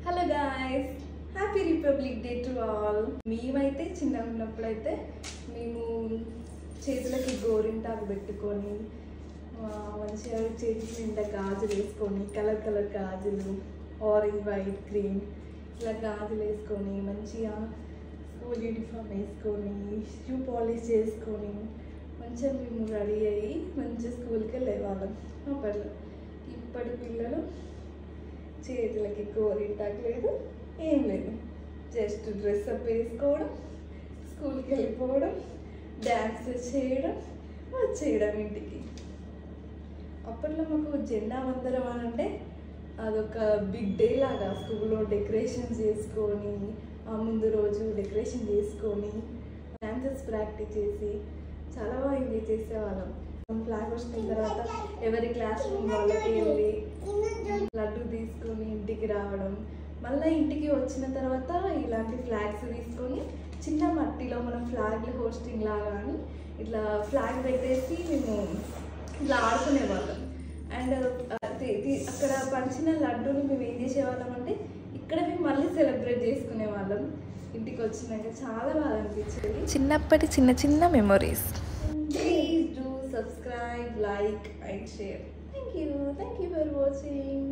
Hello guys, happy republic day to all. మేమైతే చిన్నగా ఉన్నప్పుడైతే మేము చేతులకి గోరింటాకు పెట్టుకొని మంచిగా చేతికి నిండా గాజులు వేసుకొని కలర్ గాజులు ఆరెంజ్ వైట్ గ్రీన్ ఇలా గాజులు వేసుకొని మంచిగా స్కూల్ యూనిఫామ్ వేసుకొని షూ పాలిష్ చేసుకొని మంచిగా మేము రెడీ అయ్యి మంచిగా స్కూల్కి వెళ్ళేవాళ్ళం. అప్పట్లో ఇప్పటి పిల్లలు చేతులకి గోరింటాకు లేదు, ఏం లేదు, జస్ట్ డ్రెస్ అప్ వేసుకోవడం, స్కూల్కి వెళ్ళిపోవడం, డ్యాన్స్ చేయడం, వచ్చేయడం ఇంటికి. అప్పట్లో మాకు జెండా వందనం అని అంటే అదొక బిగ్ డే లాగా స్కూల్లో డెకరేషన్ చేసుకొని ఆ ముందు రోజు డెకరేషన్ చేసుకొని డాన్సెస్ ప్రాక్టీస్ చేసి చాలా బాగా ఎంజాయ్ చేసేవాళ్ళం. ఫ్లాగ్ వచ్చిన తర్వాత ఎవరి క్లాస్ రూమ్ వాళ్ళకి వెళ్ళి లడ్డు తీసుకొని ఇంటికి రావడం, మళ్ళీ ఇంటికి వచ్చిన తర్వాత ఇలాంటి ఫ్లాగ్స్ తీసుకొని చిన్న మట్టిలో మనం ఫ్లాగ్ హోస్టింగ్ లాగా అని ఇట్లా ఫ్లాగ్ పెట్టేసి మేము ఇట్లా ఆడుకునేవాళ్ళం. అండ్ అక్కడ పంచిన లడ్డూని మేము ఏం చేసేవాళ్ళం అంటే ఇక్కడ మేము మళ్ళీ సెలబ్రేట్ చేసుకునే వాళ్ళం. ఇంటికి వచ్చినాక చాలా బాగా అనిపించేది. చిన్నప్పటి చిన్న memories. Please do subscribe, like and share. Thank you for watching.